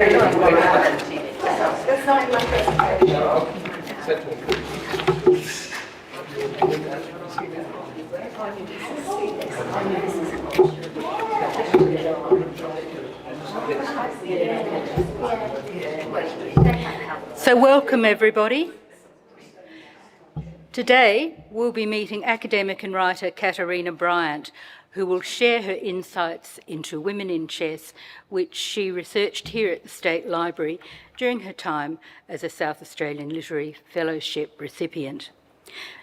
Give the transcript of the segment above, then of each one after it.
That's not in my presentation. So welcome everybody. Today we'll be meeting academic and writer Katerina Bryant, who will share her insights into women in chess, which she researched here at the State Library during her time as a South Australian Literary Fellowship recipient.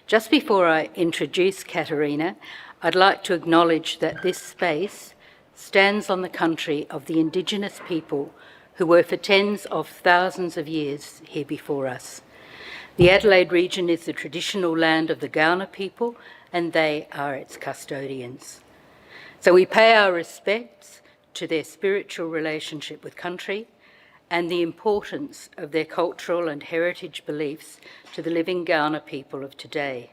Just before I introduce Katerina, I'd like to acknowledge that this space stands on the country of the Indigenous people who were for tens of thousands of years here before us. The Adelaide region is the traditional land of the Kaurna people, and they are its custodians. So we pay our respects to their spiritual relationship with country and the importance of their cultural and heritage beliefs to the living Kaurna people of today.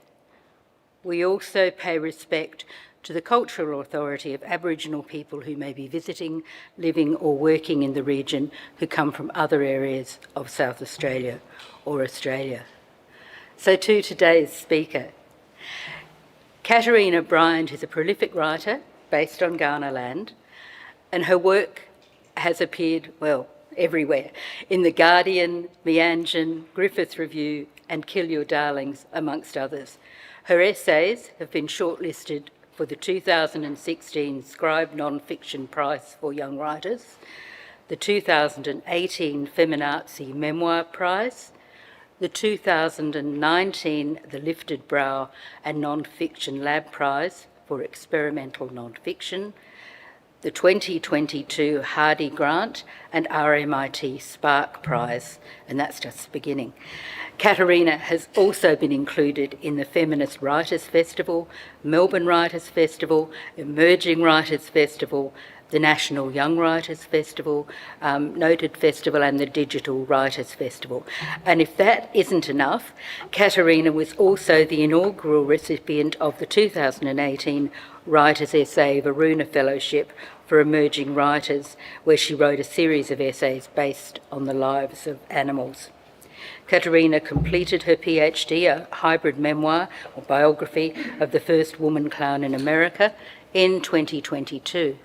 We also pay respect to the cultural authority of Aboriginal people who may be visiting, living or working in the region who come from other areas of South Australia or Australia. So to today's speaker. Katerina Bryant is a prolific writer based on Kaurna land, and her work has appeared, well, everywhere, in The Guardian, Meanjin, Griffith Review and Kill Your Darlings, amongst others. Her essays have been shortlisted for the 2016 Scribe Non-Fiction Prize for Young Writers, the 2018 Feminazi Memoir Prize, the 2019 The Lifted Brow and Non-Fiction Lab Prize for Experimental Non-Fiction, the 2022 Hardy Grant and RMIT Spark Prize, and that's just beginning. Katerina has also been included in the Feminist Writers Festival, Melbourne Writers Festival, Emerging Writers Festival, the National Young Writers Festival, Noted Festival and the Digital Writers Festival. And if that isn't enough, Katerina was also the inaugural recipient of the 2018 Writers' Essay Varuna Fellowship for Emerging Writers, where she wrote a series of essays based on the lives of animals. Katerina completed her PhD, a hybrid memoir or biography of the first woman clown in America, in 2022.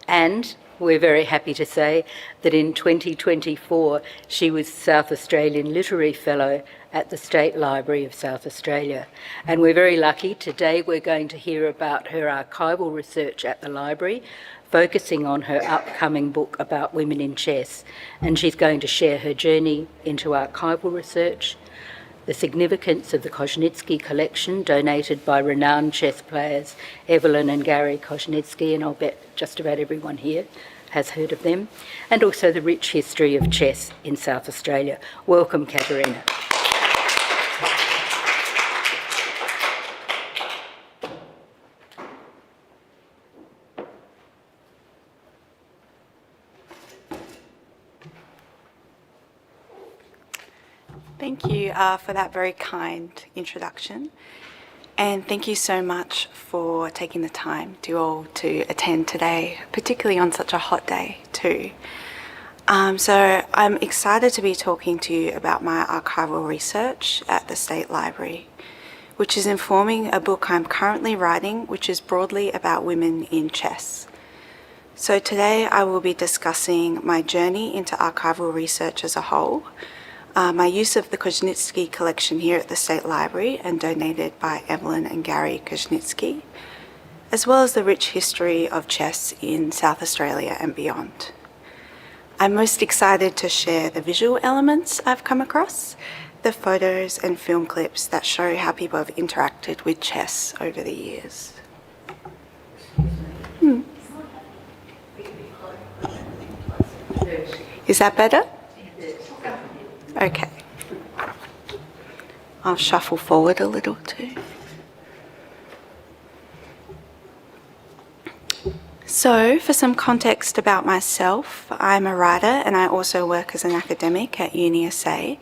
And we're very happy to say that in 2024, she was South Australian Literary Fellow at the State Library of South Australia. And we're very lucky. Today we're going to hear about her archival research at the library, focusing on her upcoming book about women in chess. And she's going to share her journey into archival research, the significance of the Koznitsky collection donated by renowned chess players Evelyn and Gary Koznitsky, and I'll bet just about everyone here has heard of them, and also the rich history of chess in South Australia. Welcome, Katerina. Thank you for that very kind introduction, and thank you so much for taking the time to attend today, particularly on such a hot day too. So I'm excited to be talking to you about my archival research at the State Library, which is informing a book I'm currently writing, which is broadly about women in chess. So today I will be discussing my journey into archival research as a whole, my use of the Koznitsky collection here at the State Library and donated by Evelyn and Gary Koznitsky, as well as the rich history of chess in South Australia and beyond. I'm most excited to share the visual elements I've come across, the photos and film clips that show how people have interacted with chess over the years. Is that better? Okay. I'll shuffle forward a little too. So, for some context about myself, I'm a writer and I also work as an academic at UniSA,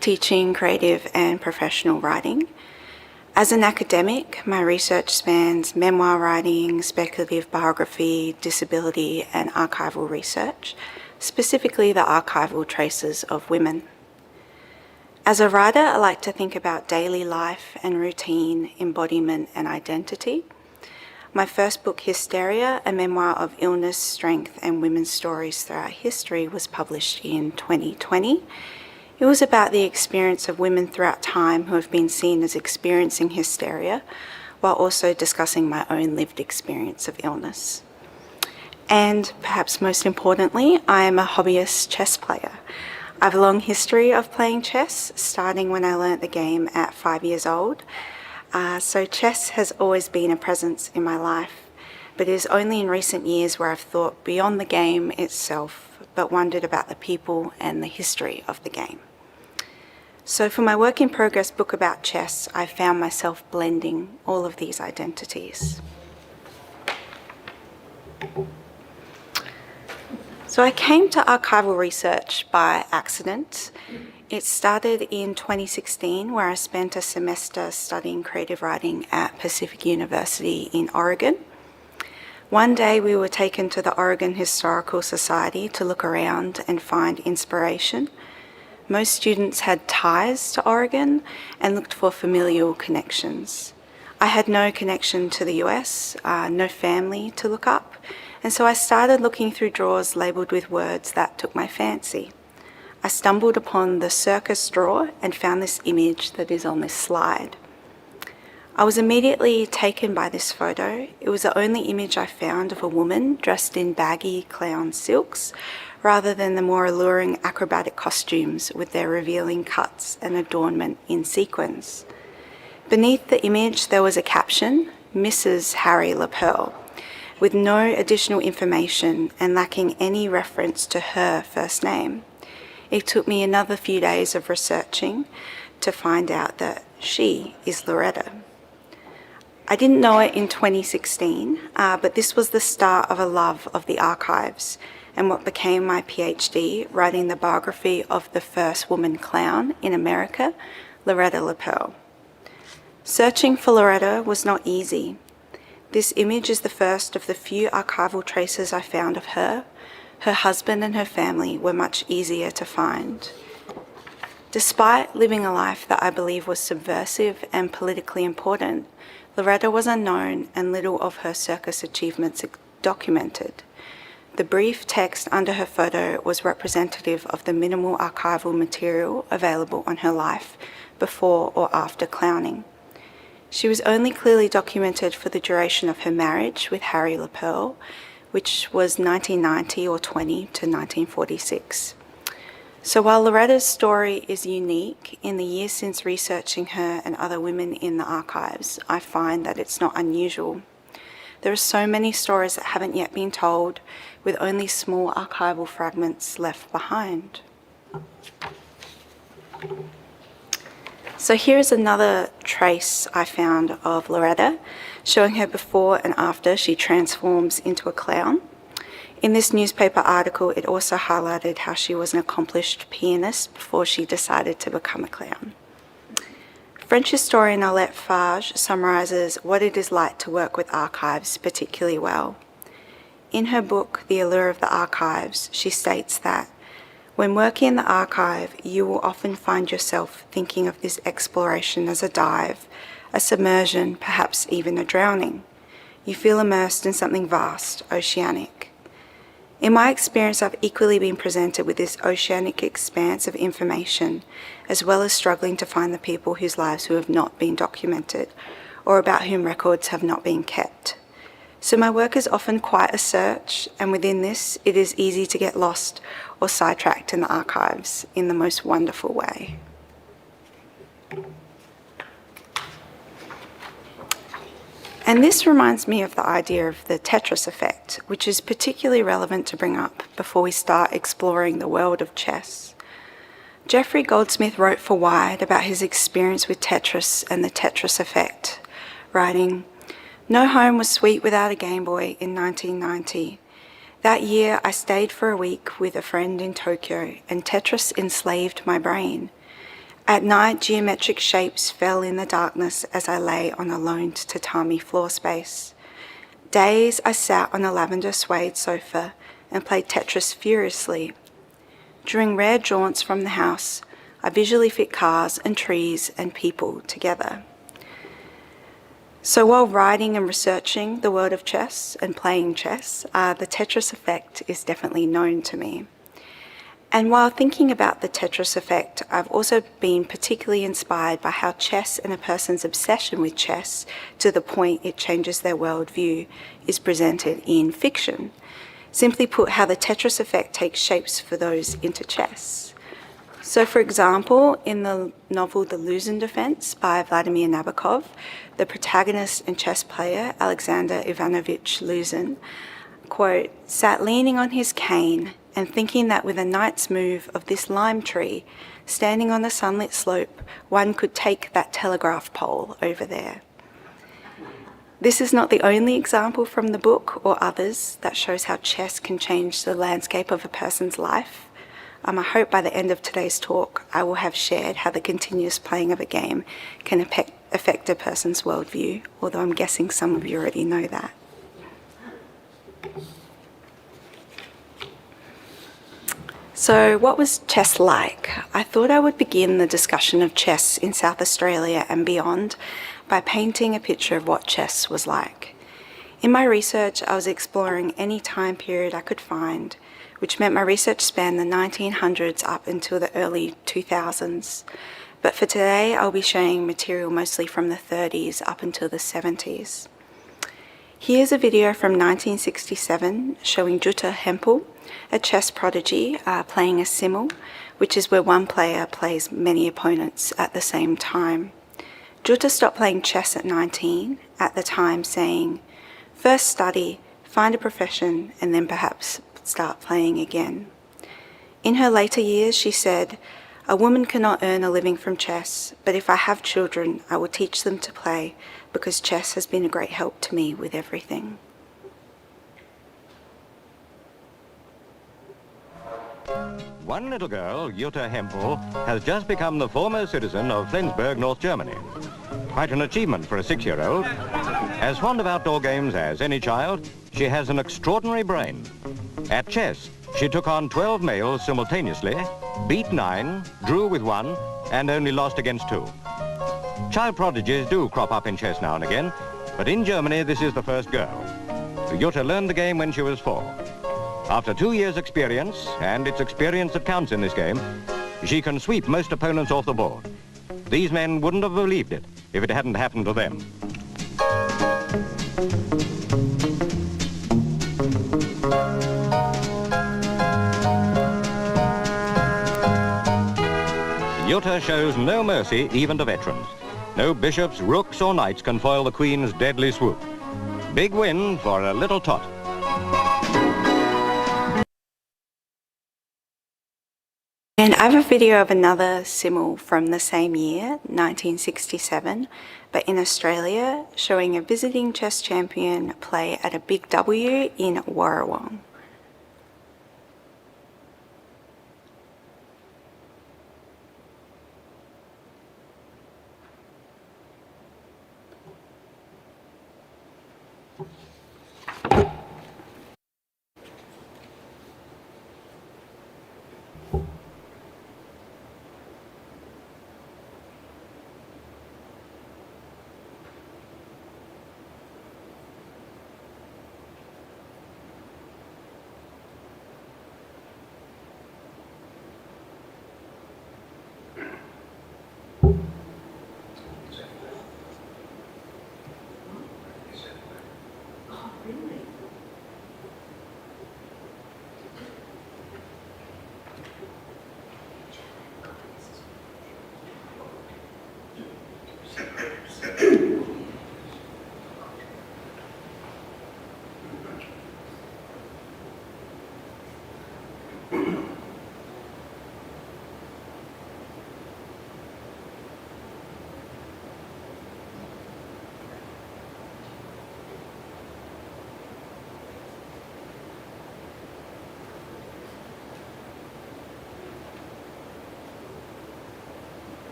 teaching creative and professional writing. As an academic, my research spans memoir writing, speculative biography, disability and archival research, specifically the archival traces of women. As a writer, I like to think about daily life and routine, embodiment and identity. My first book, Hysteria, a memoir of illness, strength and women's stories throughout history, was published in 2020. It was about the experience of women throughout time who have been seen as experiencing hysteria, while also discussing my own lived experience of illness. And perhaps most importantly, I am a hobbyist chess player. I have a long history of playing chess, starting when I learnt the game at 5 years old. So chess has always been a presence in my life, but it is only in recent years where I've thought beyond the game itself, but wondered about the people and the history of the game. So for my work in progress book about chess, I found myself blending all of these identities. So I came to archival research by accident. It started in 2016, where I spent a semester studying creative writing at Pacific University in Oregon. One day we were taken to the Oregon Historical Society to look around and find inspiration. Most students had ties to Oregon and looked for familial connections. I had no connection to the US, no family to look up, and so I started looking through drawers labelled with words that took my fancy. I stumbled upon the circus drawer and found this image that is on this slide. I was immediately taken by this photo. It was the only image I found of a woman dressed in baggy clown silks, rather than the more alluring acrobatic costumes with their revealing cuts and adornment in sequins. Beneath the image there was a caption, Mrs. Harry LaPearl, with no additional information and lacking any reference to her first name. It took me another few days of researching to find out that she is Loretta. I didn't know it in 2016, but this was the start of a love of the archives and what became my PhD, writing the biography of the first woman clown in America, Loretta LaPearl. Searching for Loretta was not easy. This image is the first of the few archival traces I found of her. Her husband and her family were much easier to find. Despite living a life that I believe was subversive and politically important, Loretta was unknown and little of her circus achievements documented. The brief text under her photo was representative of the minimal archival material available on her life before or after clowning. She was only clearly documented for the duration of her marriage with Harry LaPearl, which was 1990 or 20 to 1946. So while Loretta's story is unique, in the years since researching her and other women in the archives, I find that it's not unusual. There are so many stories that haven't yet been told, with only small archival fragments left behind. So here's another trace I found of Loretta, showing her before and after she transforms into a clown. In this newspaper article, it also highlighted how she was an accomplished pianist before she decided to become a clown. French historian Alette Farge summarises what it is like to work with archives particularly well. In her book, The Allure of the Archives, she states that when working in the archive, you will often find yourself thinking of this exploration as a dive, a submersion, perhaps even a drowning. You feel immersed in something vast, oceanic. In my experience, I've equally been presented with this oceanic expanse of information, as well as struggling to find the people whose lives who have not been documented, or about whom records have not been kept. So my work is often quite a search, and within this, it is easy to get lost or sidetracked in the archives in the most wonderful way. And this reminds me of the idea of the Tetris effect, which is particularly relevant to bring up before we start exploring the world of chess. Jeffrey Goldsmith wrote for Wired about his experience with Tetris and the Tetris effect, writing, "No home was sweet without a Game Boy in 1990. That year I stayed for a week with a friend in Tokyo and Tetris enslaved my brain. At night, geometric shapes fell in the darkness as I lay on a loaned tatami floor space. Days I sat on a lavender suede sofa and played Tetris furiously During rare jaunts from the house, I visually fit cars and trees and people together. So while writing and researching the world of chess and playing chess, the Tetris effect is definitely known to me. And while thinking about the Tetris effect, I've also been particularly inspired by how chess and a person's obsession with chess to the point it changes their worldview is presented in fiction. Simply put, how the Tetris effect takes shapes for those into chess. So, for example, in the novel The Luzin Defense by Vladimir Nabokov, the protagonist and chess player, Alexander Ivanovich Luzin, quote, sat leaning on his cane and thinking that with a knight's move of this lime tree, standing on the sunlit slope, one could take that telegraph pole over there. This is not the only example from the book or others that shows how chess can change the landscape of a person's life. I hope by the end of today's talk, I will have shared how the continuous playing of a game can affect a person's worldview, although I'm guessing some of you already know that. So what was chess like? I thought I would begin the discussion of chess in South Australia and beyond by painting a picture of what chess was like. In my research, I was exploring any time period I could find, which meant my research spanned the 1900s up until the early 2000s. But for today, I'll be showing material mostly from the 30s up until the 70s. Here's a video from 1967 showing Jutta Hempel, a chess prodigy, playing a simul, which is where one player plays many opponents at the same time. Jutta stopped playing chess at 19, at the time saying, "First study, find a profession, and then perhaps start playing again." In her later years, she said, "A woman cannot earn a living from chess, but if I have children, I will teach them to play because chess has been a great help to me with everything." One little girl, Jutta Hempel, has just become the foremost citizen of Flensburg, North Germany. Quite an achievement for a 6-year-old. As fond of outdoor games as any child, she has an extraordinary brain. At chess, she took on 12 males simultaneously, beat 9, drew with 1, and only lost against 2. Child prodigies do crop up in chess now and again, but in Germany this is the first girl. Jutta learned the game when she was 4. After 2 years' experience, and it's experience that counts in this game, she can sweep most opponents off the board. These men wouldn't have believed it if it hadn't happened to them. Jutta shows no mercy even to veterans. No bishops, rooks or knights can foil the Queen's deadly swoop. Big win for a little tot. And I have a video of another simul from the same year, 1967, but in Australia, showing a visiting chess champion play at a Big W in Warrawong.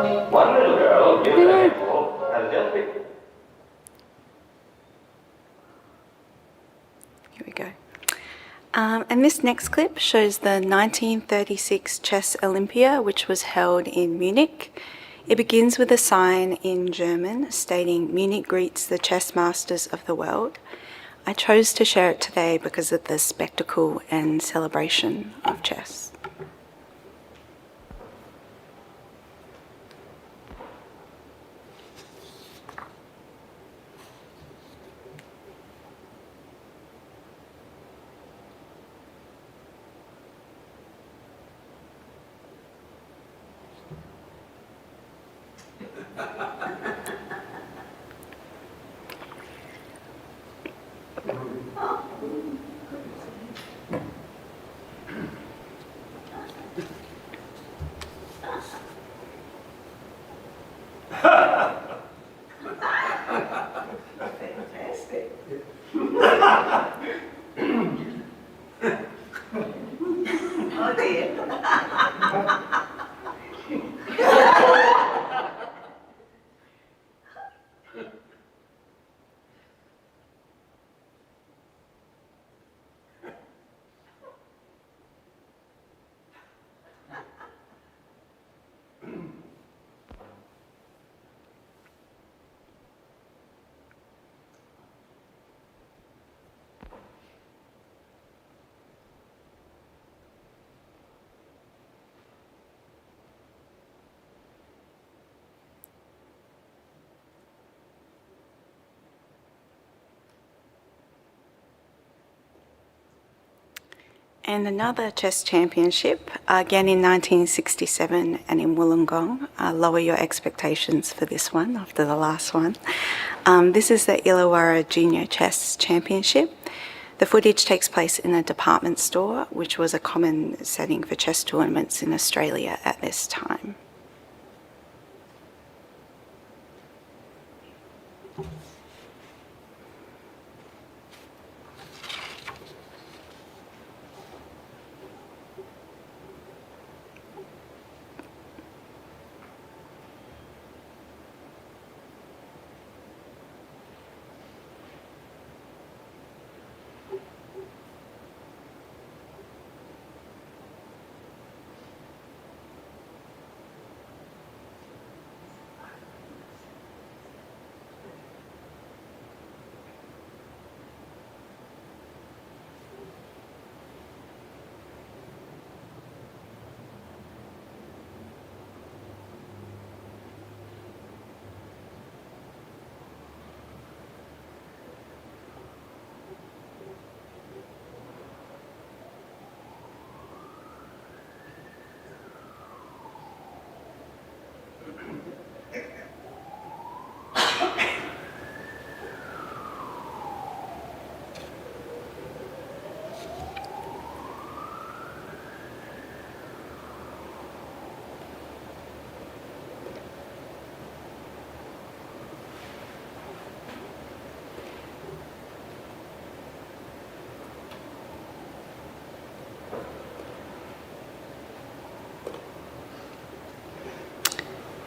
One little girl, given a handful, has just been... Here we go. And this next clip shows the 1936 Chess Olympia, which was held in Munich. It begins with a sign in German stating, "Munich greets the chess masters of the world." I chose to share it today because of the spectacle and celebration of chess. And another chess championship, again in 1967 and in Wollongong. Lower your expectations for this one after the last one. This is the Illawarra Junior Chess Championship. The footage takes place in a department store, which was a common setting for chess tournaments in Australia at this time.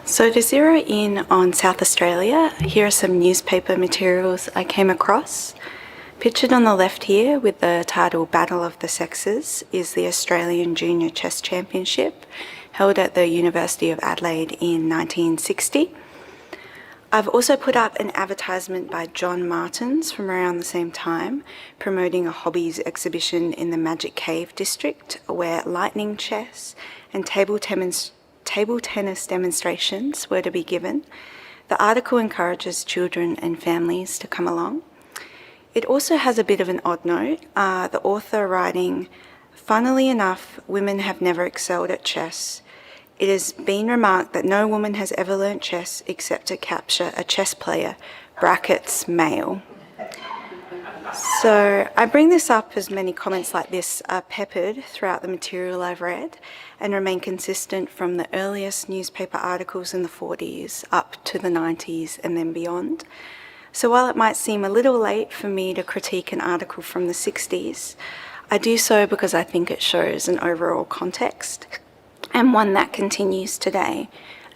So to zero in on South Australia, here are some newspaper materials I came across. Pictured on the left here with the title Battle of the Sexes is the Australian Junior Chess Championship held at the University of Adelaide in 1960. I've also put up an advertisement by John Martins from around the same time promoting a hobbies exhibition in the Magic Cave district where lightning chess and table tennis demonstrations were to be given. The article encourages children and families to come along. It also has a bit of an odd note, the author writing, "Funnily enough, women have never excelled at chess. It has been remarked that no woman has ever learnt chess except to capture a chess player, brackets male." So I bring this up as many comments like this are peppered throughout the material I've read and remain consistent from the earliest newspaper articles in the 40s up to the 90s and then beyond. So while it might seem a little late for me to critique an article from the 60s, I do so because I think it shows an overall context and one that continues today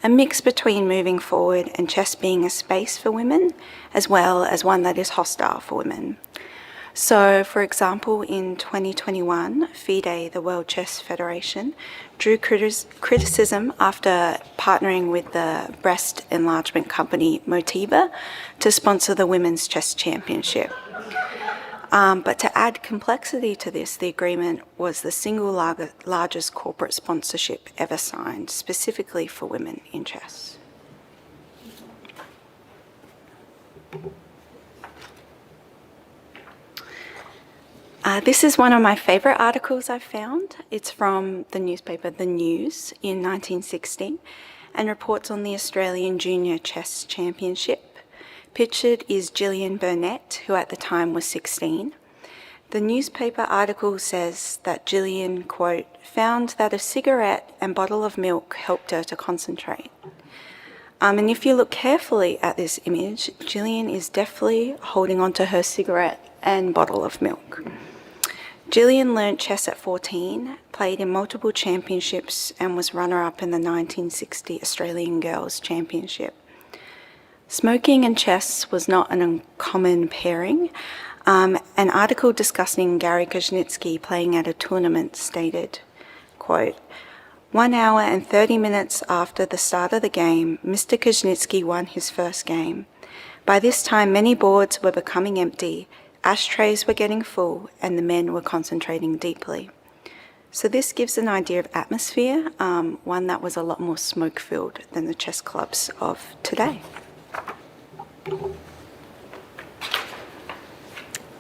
a mix between moving forward and chess being a space for women, as well as one that is hostile for women. So, for example, in 2021, FIDE, the World Chess Federation, drew criticism after partnering with the breast enlargement company Motiva to sponsor the Women's Chess Championship. But to add complexity to this, the agreement was the single largest corporate sponsorship ever signed, specifically for women in chess. This is one of my favourite articles I've found. It's from the newspaper The News in 1960 and reports on the Australian Junior Chess Championship. Pictured is Gillian Burnett, who at the time was 16. The newspaper article says that Gillian, quote, found that a cigarette and bottle of milk helped her to concentrate. And if you look carefully at this image, Gillian is definitely holding onto her cigarette and bottle of milk. Gillian learnt chess at 14, played in multiple championships and was runner-up in the 1960 Australian Girls' Championship. Smoking and chess was not an uncommon pairing. An article discussing Gary Koznitsky playing at a tournament stated, quote, 1 hour and 30 minutes after the start of the game, Mr. Koznitsky won his first game. By this time, many boards were becoming empty, ashtrays were getting full, and the men were concentrating deeply. So this gives an idea of atmosphere, one that was a lot more smoke-filled than the chess clubs of today.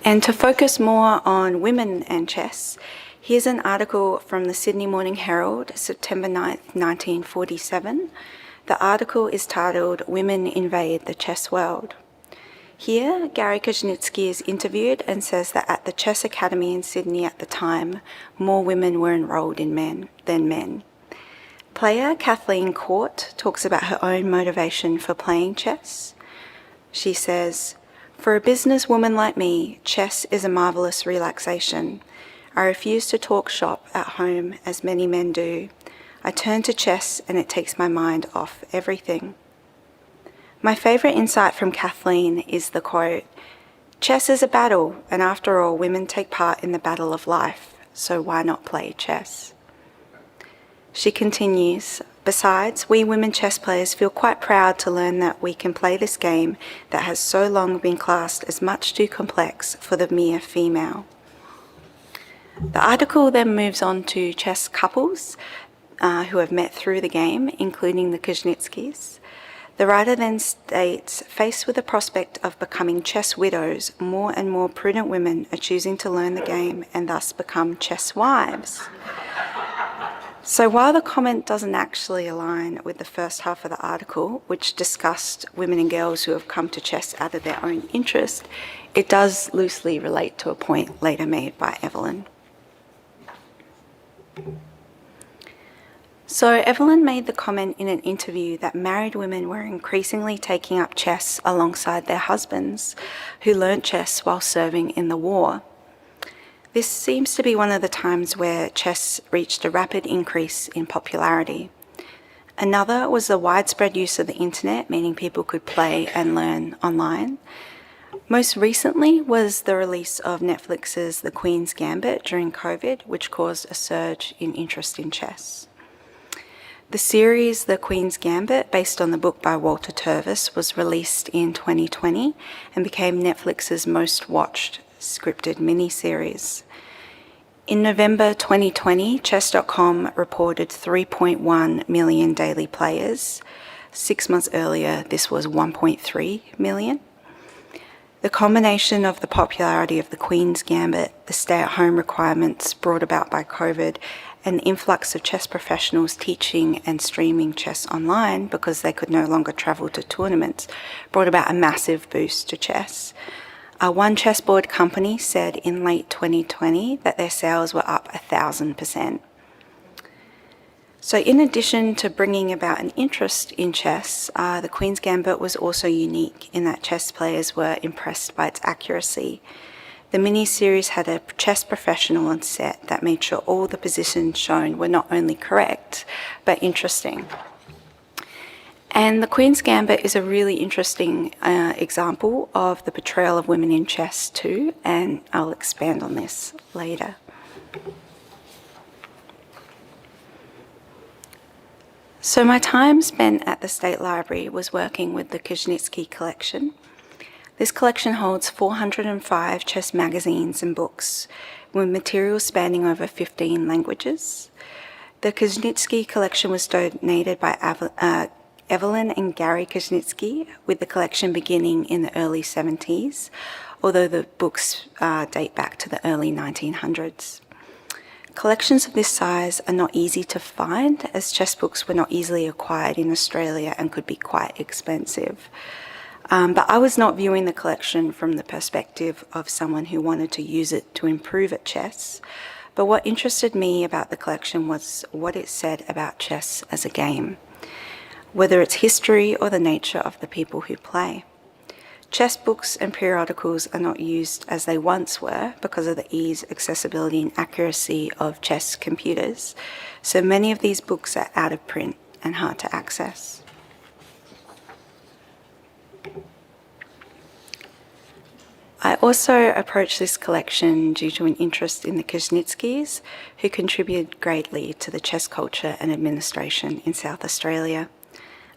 And to focus more on women and chess, here's an article from the Sydney Morning Herald, September 9th, 1947. The article is titled, Women Invade the Chess World. Here, Gary Koznitsky is interviewed and says that at the Chess Academy in Sydney at the time, more women were enrolled than men. Player Kathleen Court talks about her own motivation for playing chess. She says, for a businesswoman like me, chess is a marvellous relaxation. I refuse to talk shop at home as many men do. I turn to chess and it takes my mind off everything. My favourite insight from Kathleen is the quote, chess is a battle, and after all, women take part in the battle of life, so why not play chess? She continues, besides, we women chess players feel quite proud to learn that we can play this game that has so long been classed as much too complex for the mere female. The article then moves on to chess couples who have met through the game, including the Koznitskys. The writer then states, faced with the prospect of becoming chess widows, more and more prudent women are choosing to learn the game and thus become chess wives. So while the comment doesn't actually align with the first half of the article, which discussed women and girls who have come to chess out of their own interest, it does loosely relate to a point later made by Evelyn. So Evelyn made the comment in an interview that married women were increasingly taking up chess alongside their husbands, who learnt chess while serving in the war. This seems to be one of the times where chess reached a rapid increase in popularity. Another was the widespread use of the internet, meaning people could play and learn online. Most recently was the release of Netflix's The Queen's Gambit during COVID, which caused a surge in interest in chess. The series The Queen's Gambit, based on the book by Walter Turvis, was released in 2020 and became Netflix's most watched scripted miniseries. In November 2020, Chess.com reported 3.1 million daily players. 6 months earlier, this was 1.3 million. The combination of the popularity of The Queen's Gambit, the stay-at-home requirements brought about by COVID, and the influx of chess professionals teaching and streaming chess online because they could no longer travel to tournaments brought about a massive boost to chess. One chessboard company said in late 2020 that their sales were up 1,000%. So in addition to bringing about an interest in chess, the Queen's Gambit was also unique in that chess players were impressed by its accuracy. The mini-series had a chess professional on set that made sure all the positions shown were not only correct, but interesting. And the Queen's Gambit is a really interesting example of the portrayal of women in chess too, and I'll expand on this later. So my time spent at the State Library was working with the Kuznetsky collection. This collection holds 405 chess magazines and books with material spanning over 15 languages. The Kuznetsky collection was donated by Evelyn and Gary Kuznetsky, with the collection beginning in the early 70s, although the books date back to the early 1900s. Collections of this size are not easy to find, as chess books were not easily acquired in Australia and could be quite expensive. But I was not viewing the collection from the perspective of someone who wanted to use it to improve at chess, but what interested me about the collection was what it said about chess as a game, whether its history or the nature of the people who play. Chess books and periodicals are not used as they once were because of the ease, accessibility and accuracy of chess computers, so many of these books are out of print and hard to access. I also approached this collection due to an interest in the Kuznetskys, who contributed greatly to the chess culture and administration in South Australia.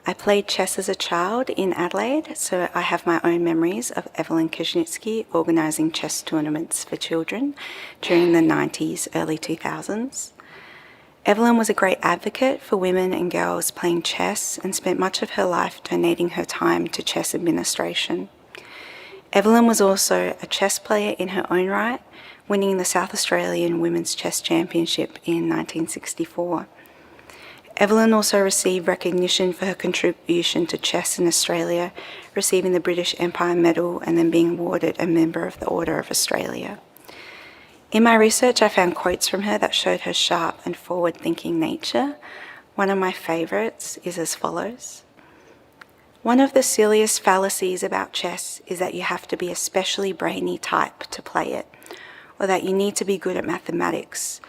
I played chess as a child in Adelaide, so I have my own memories of Evelyn Kuznetsky organising chess tournaments for children during the 90s, early 2000s. Evelyn was a great advocate for women and girls playing chess and spent much of her life donating her time to chess administration. Evelyn was also a chess player in her own right, winning the South Australian Women's Chess Championship in 1964. Evelyn also received recognition for her contribution to chess in Australia, receiving the British Empire Medal and then being awarded a Member of the Order of Australia. In my research, I found quotes from her that showed her sharp and forward-thinking nature. One of my favourites is as follows. One of the silliest fallacies about chess is that you have to be a specially brainy type to play it, or that you need to be good at mathematics.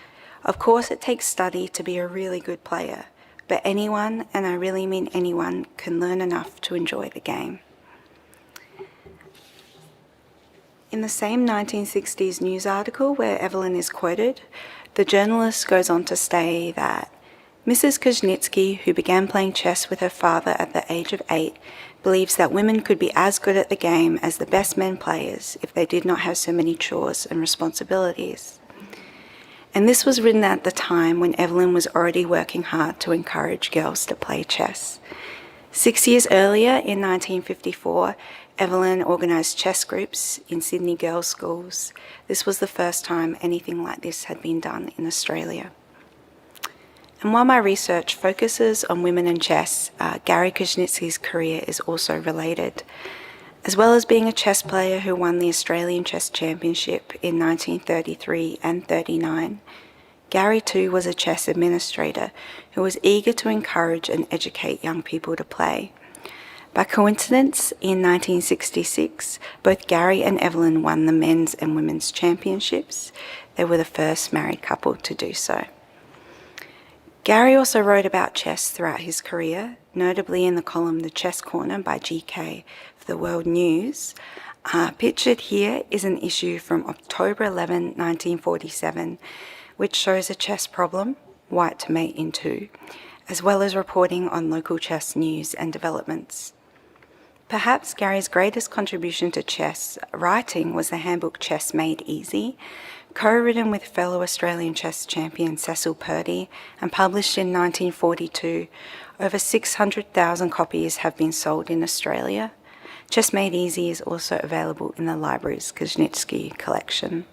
Of course, it takes study to be a really good player, but anyone, and I really mean anyone, can learn enough to enjoy the game. In the same 1960s news article where Evelyn is quoted, the journalist goes on to say that Mrs. Kuznetsky, who began playing chess with her father at the age of 8, believes that women could be as good at the game as the best men players if they did not have so many chores and responsibilities. And this was written at the time when Evelyn was already working hard to encourage girls to play chess. 6 years earlier, in 1954, Evelyn organised chess groups in Sydney girls' schools. This was the first time anything like this had been done in Australia. And while my research focuses on women and chess, Gary Kuznetsky's career is also related. As well as being a chess player who won the Australian Chess Championship in 1933 and 39, Gary too was a chess administrator who was eager to encourage and educate young people to play. By coincidence, in 1966, both Gary and Evelyn won the men's and women's championships. They were the first married couple to do so. Gary also wrote about chess throughout his career, notably in the column The Chess Corner by GK for the World News. Pictured here is an issue from October 11, 1947, which shows a chess problem, white to mate in two, as well as reporting on local chess news and developments. Perhaps Gary's greatest contribution to chess writing was the handbook Chess Made Easy, co-written with fellow Australian chess champion Cecil Purdy and published in 1942. Over 600,000 copies have been sold in Australia. Chess Made Easy is also available in the library's Kuznetsky collection.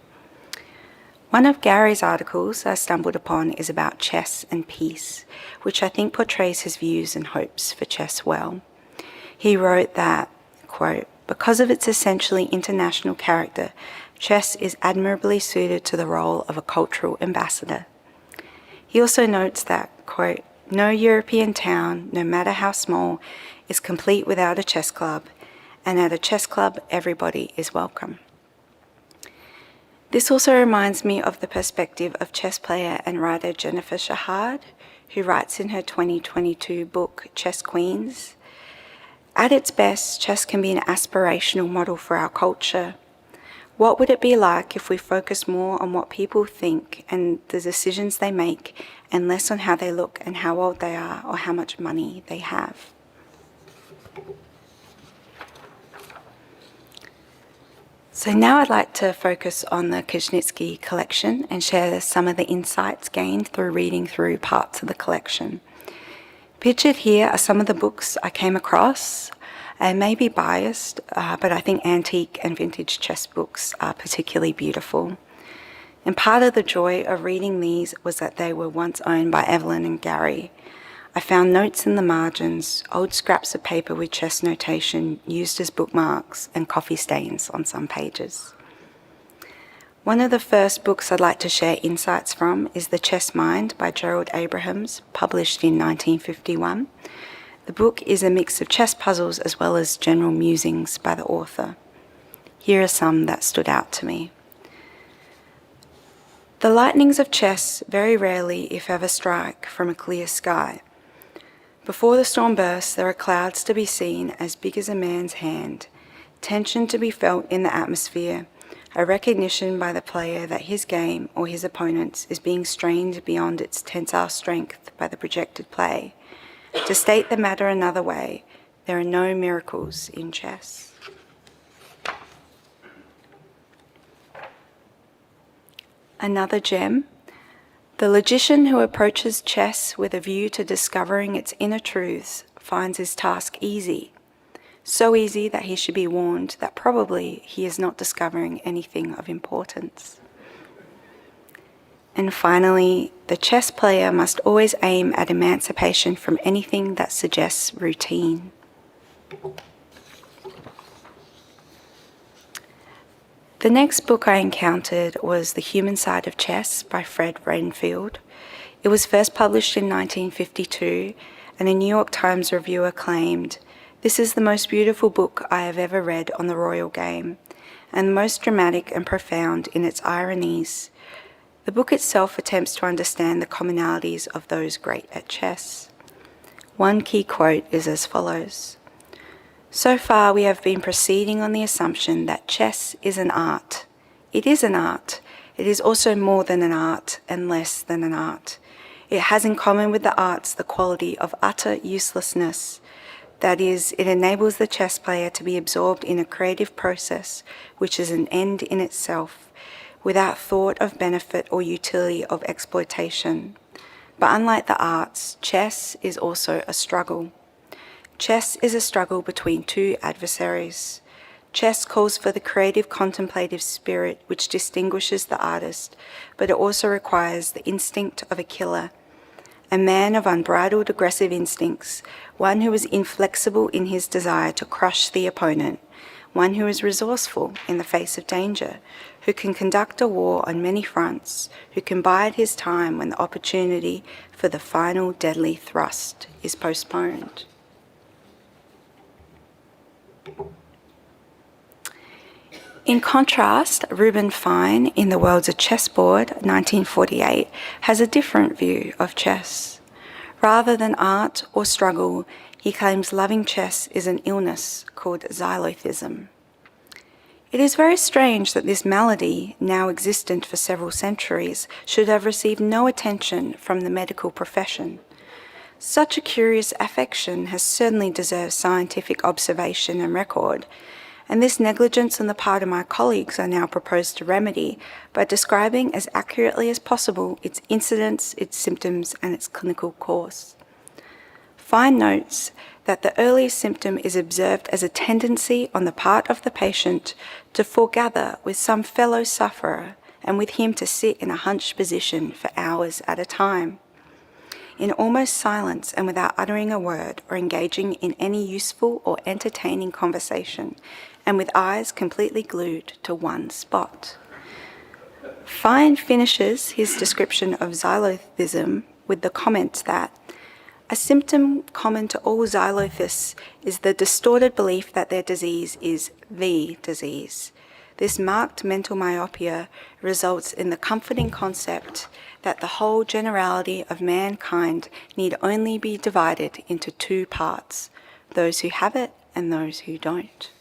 One of Gary's articles I stumbled upon is about chess and peace, which I think portrays his views and hopes for chess well. He wrote that, quote, "Because of its essentially international character, chess is admirably suited to the role of a cultural ambassador." He also notes that, quote, "No European town, no matter how small, is complete without a chess club, and at a chess club everybody is welcome." This also reminds me of the perspective of chess player and writer Jennifer Shahard, who writes in her 2022 book Chess Queens, At its best, chess can be an aspirational model for our culture. What would it be like if we focused more on what people think and the decisions they make, and less on how they look and how old they are or how much money they have? So now I'd like to focus on the Kuzhnitsky collection and share some of the insights gained through reading through parts of the collection. Pictured here are some of the books I came across. I may be biased, but I think antique and vintage chess books are particularly beautiful. And part of the joy of reading these was that they were once owned by Evelyn and Gary. I found notes in the margins, old scraps of paper with chess notation used as bookmarks, and coffee stains on some pages. One of the first books I'd like to share insights from is The Chess Mind by Gerald Abrahams, published in 1951. The book is a mix of chess puzzles as well as general musings by the author. Here are some that stood out to me. The lightnings of chess very rarely, if ever, strike from a clear sky. Before the storm bursts, there are clouds to be seen as big as a man's hand, tension to be felt in the atmosphere, a recognition by the player that his game or his opponent's is being strained beyond its tensile strength by the projected play. To state the matter another way, there are no miracles in chess. Another gem. The logician who approaches chess with a view to discovering its inner truths finds his task easy, so easy that he should be warned that probably he is not discovering anything of importance. And finally, the chess player must always aim at emancipation from anything that suggests routine. The next book I encountered was The Human Side of Chess by Fred Rainfield. It was first published in 1952, and a New York Times reviewer claimed, "This is the most beautiful book I have ever read on the royal game, and the most dramatic and profound in its ironies." The book itself attempts to understand the commonalities of those great at chess. One key quote is as follows: "So far we have been proceeding on the assumption that chess is an art. It is an art. It is also more than an art and less than an art. It has in common with the arts the quality of utter uselessness. That is, it enables the chess player to be absorbed in a creative process which is an end in itself, without thought of benefit or utility of exploitation. But unlike the arts, chess is also a struggle. Chess is a struggle between two adversaries. Chess calls for the creative contemplative spirit which distinguishes the artist, but it also requires the instinct of a killer, a man of unbridled aggressive instincts, one who is inflexible in his desire to crush the opponent, one who is resourceful in the face of danger, who can conduct a war on many fronts, who can bide his time when the opportunity for the final deadly thrust is postponed." In contrast, Reuben Fine, in The World's a Chessboard, 1948, has a different view of chess. Rather than art or struggle, he claims loving chess is an illness called xylothism. It is very strange that this malady, now existent for several centuries, should have received no attention from the medical profession. Such a curious affection has certainly deserved scientific observation and record, and this negligence on the part of my colleagues I now propose to remedy by describing as accurately as possible its incidence, its symptoms, and its clinical course. Fine notes that the earliest symptom is observed as a tendency on the part of the patient to foregather with some fellow sufferer and with him to sit in a hunched position for hours at a time, in almost silence and without uttering a word or engaging in any useful or entertaining conversation, and with eyes completely glued to one spot. Fine finishes his description of xylothism with the comment that a symptom common to all xylothists is the distorted belief that their disease is the disease. This marked mental myopia results in the comforting concept that the whole generality of mankind need only be divided into two parts, those who have it and those who don't.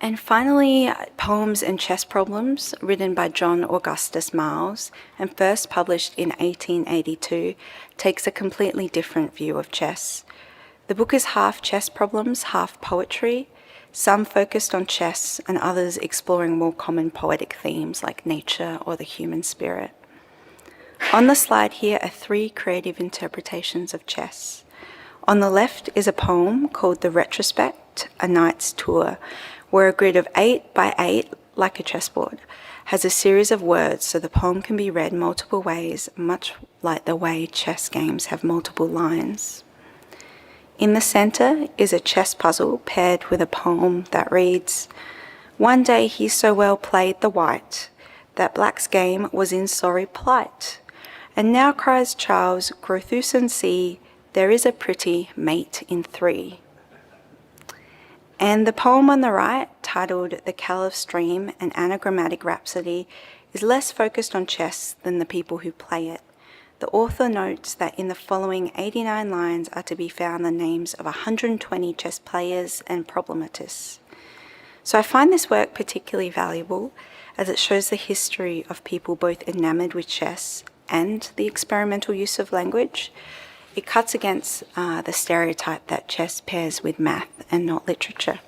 And finally, Poems and Chess Problems, written by John Augustus Miles and first published in 1882, takes a completely different view of chess. The book is half chess problems, half poetry, some focused on chess and others exploring more common poetic themes like nature or the human spirit. On the slide here are 3 creative interpretations of chess. On the left is a poem called The Retrospect, A Knight's Tour, where a grid of 8 by 8, like a chessboard, has a series of words so the poem can be read multiple ways, much like the way chess games have multiple lines. In the center is a chess puzzle paired with a poem that reads, "One day he so well played the white, that black's game was in sorry plight. And now cries Charles, grow thus and see, there is a pretty mate in 3. And the poem on the right, titled The Caliph's Dream, an Anagrammatic Rhapsody, is less focused on chess than the people who play it. The author notes that in the following 89 lines are to be found the names of 120 chess players and problematists. So I find this work particularly valuable as it shows the history of people both enamored with chess and the experimental use of language. It cuts against the stereotype that chess pairs with math and not literature.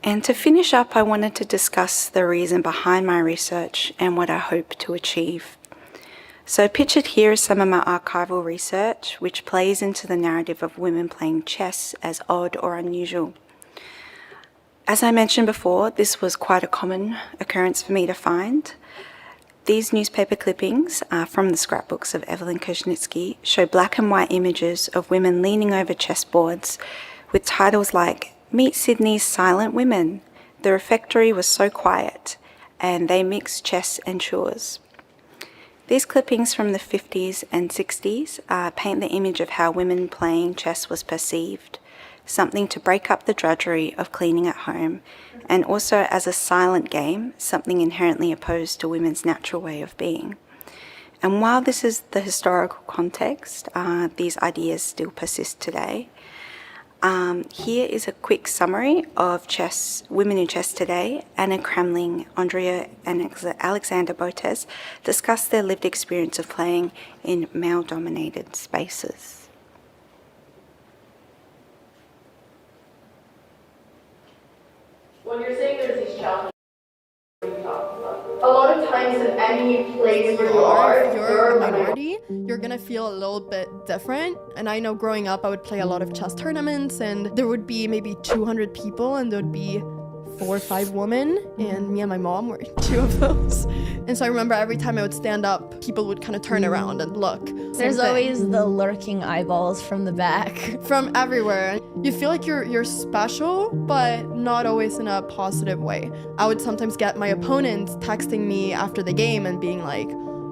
And to finish up, I wanted to discuss the reason behind my research and what I hope to achieve. So pictured here is some of my archival research, which plays into the narrative of women playing chess as odd or unusual. As I mentioned before, this was quite a common occurrence for me to find. These newspaper clippings from the scrapbooks of Evelyn Koznitsky show black and white images of women leaning over chessboards with titles like "Meet Sydney's Silent Women," "The refectory was so quiet," and "They mixed chess and chores." These clippings from the 50s and 60s paint the image of how women playing chess was perceived, something to break up the drudgery of cleaning at home, and also as a silent game, something inherently opposed to women's natural way of being. And while this is the historical context, these ideas still persist today. Here is a quick summary of chess, women in chess today. Anna Kramling, Andrea, and Alexander Botes discuss their lived experience of playing in male-dominated spaces. When you're saying there's these challenges, a lot of times in any place where you're a minority, you're gonna feel a little bit different. And I know growing up, I would play a lot of chess tournaments, and there would be maybe 200 people, and there would be 4 or 5 women, and me and my mom were 2 of those. And so I remember every time I would stand up, people would kind of turn around and look. There's always the lurking eyeballs from the back. From everywhere. You feel like you're special, but not always in a positive way. I would sometimes get my opponents texting me after the game and being like,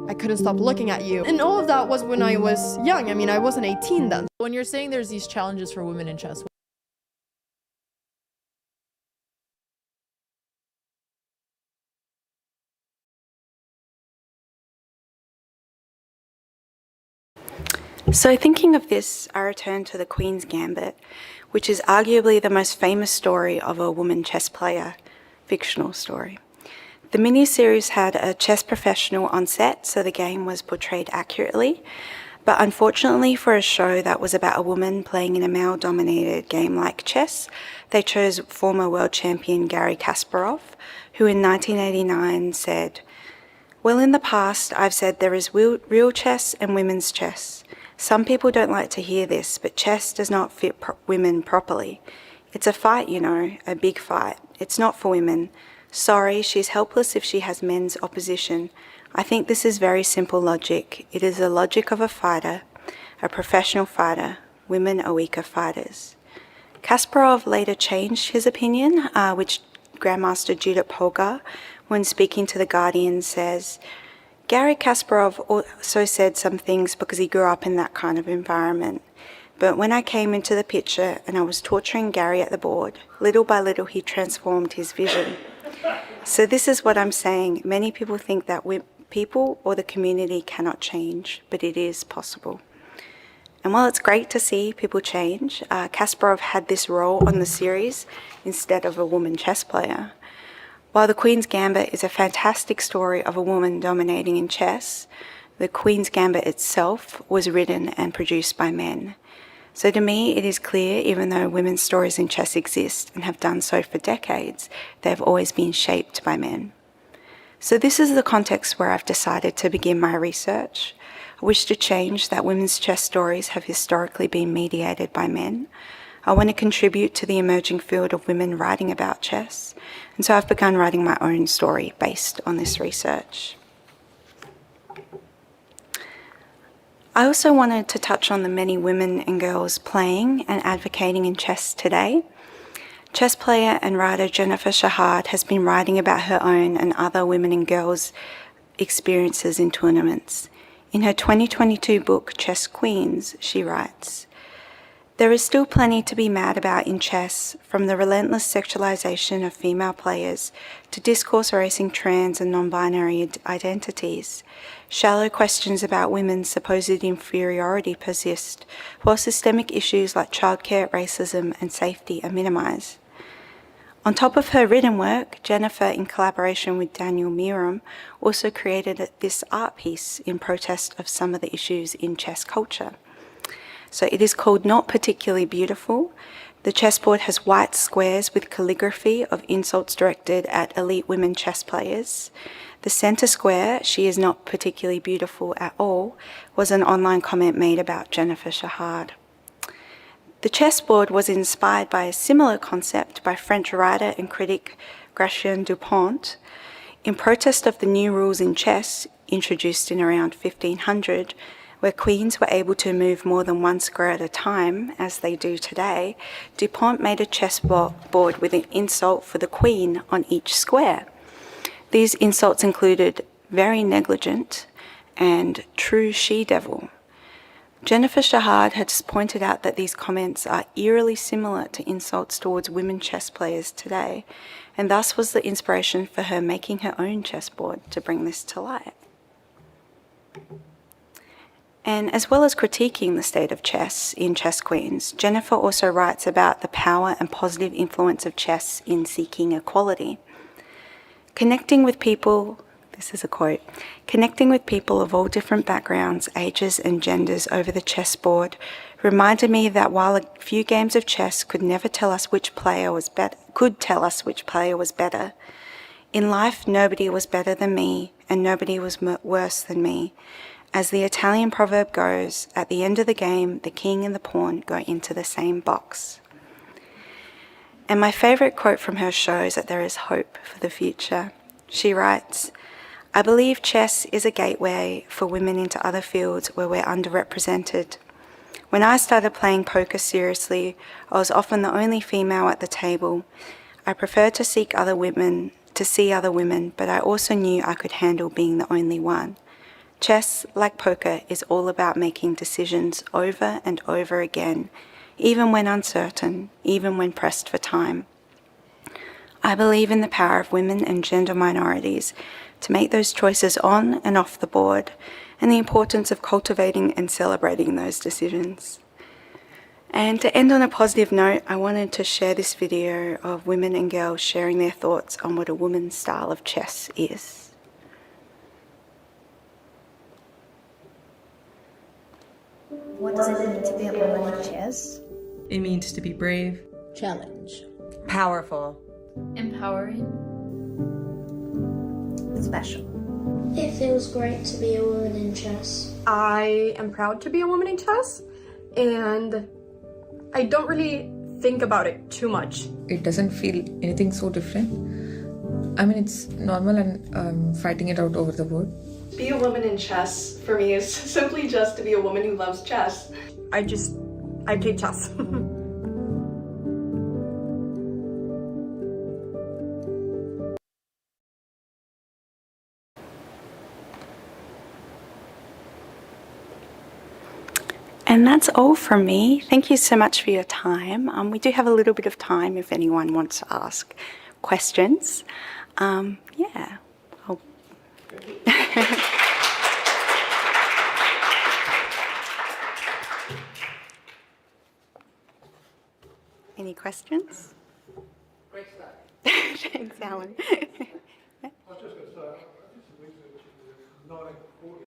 "I couldn't stop looking at you." And all of that was when I was young. I mean, I wasn't 18 then. When you're saying there's these challenges for women in chess, So thinking of this, I return to the Queen's Gambit, which is arguably the most famous story of a woman chess player, fictional story. The miniseries had a chess professional on set, so the game was portrayed accurately, but unfortunately for a show that was about a woman playing in a male-dominated game like chess, they chose former world champion Garry Kasparov, who in 1989 said, "Well, in the past, I've said there is real chess and women's chess. Some people don't like to hear this, but chess does not fit women properly. It's a fight, you know, a big fight. It's not for women. Sorry, she's helpless if she has men's opposition. I think this is very simple logic. It is the logic of a fighter, a professional fighter. Women are weaker fighters." Kasparov later changed his opinion, which Grandmaster Judith Polgar, when speaking to The Guardian, says, "Garry Kasparov also said some things because he grew up in that kind of environment. But when I came into the picture and I was torturing Garry at the board, little by little he transformed his vision." So this is what I'm saying. Many people think that People or the community cannot change, but it is possible. And while it's great to see people change, Kasparov had this role on the series instead of a woman chess player. While The Queen's Gambit is a fantastic story of a woman dominating in chess, The Queen's Gambit itself was written and produced by men. So to me, it is clear, even though women's stories in chess exist and have done so for decades, they have always been shaped by men. So this is the context where I've decided to begin my research. I wish to change that women's chess stories have historically been mediated by men. I want to contribute to the emerging field of women writing about chess, and so I've begun writing my own story based on this research. I also wanted to touch on the many women and girls playing and advocating in chess today. Chess player and writer Jennifer Shahard has been writing about her own and other women and girls' experiences in tournaments. In her 2022 book, Chess Queens, she writes, "There is still plenty to be mad about in chess, from the relentless sexualization of female players to discourse racing trans and non-binary identities. Shallow questions about women's supposed inferiority persist, while systemic issues like childcare, racism, and safety are minimized." On top of her written work, Jennifer, in collaboration with Daniel Miram, also created this art piece in protest of some of the issues in chess culture. So it is called Not Particularly Beautiful. The chessboard has white squares with calligraphy of insults directed at elite women chess players. The center square, "She is not particularly beautiful at all," was an online comment made about Jennifer Shahard. The chessboard was inspired by a similar concept by French writer and critic Gratien Dupont. In protest of the new rules in chess, introduced in around 1500, where queens were able to move more than one square at a time, as they do today, Dupont made a chessboard with an insult for the queen on each square. These insults included "very negligent" and "true she-devil." Jennifer Shahard has pointed out that these comments are eerily similar to insults towards women chess players today, and thus was the inspiration for her making her own chessboard to bring this to light. And as well as critiquing the state of chess in Chess Queens, Jennifer also writes about the power and positive influence of chess in seeking equality. Connecting with people, this is a quote, "Connecting with people of all different backgrounds, ages and genders over the chessboard reminded me that while a few games of chess could tell us which player was better, in life nobody was better than me and nobody was worse than me. As the Italian proverb goes, at the end of the game, the king and the pawn go into the same box." And my favorite quote from her shows that there is hope for the future. She writes, "I believe chess is a gateway for women into other fields where we're underrepresented. When I started playing poker seriously, I was often the only female at the table. I preferred to see other women, but I also knew I could handle being the only one. Chess, like poker, is all about making decisions over and over again, even when uncertain, even when pressed for time. I believe in the power of women and gender minorities to make those choices on and off the board, and the importance of cultivating and celebrating those decisions." And to end on a positive note, I wanted to share this video of women and girls sharing their thoughts on what a woman's style of chess is. What does it mean to be a woman in chess? It means to be brave, Challenge. Powerful, empowering, Special. It feels great to be a woman in chess. I am proud to be a woman in chess, and I don't really think about it too much. it doesn't feel anything so different. I mean, it's normal and fighting it out over the board. Be a woman in chess for me is simply just to be a woman who loves chess. I play chess. And that's all from me. Thank you so much for your time. We do have a little bit of time if anyone wants to ask questions. Yeah, I'll Any questions? Great stuff. Thanks, Alan. I was just going to say, I did some research in the 1940s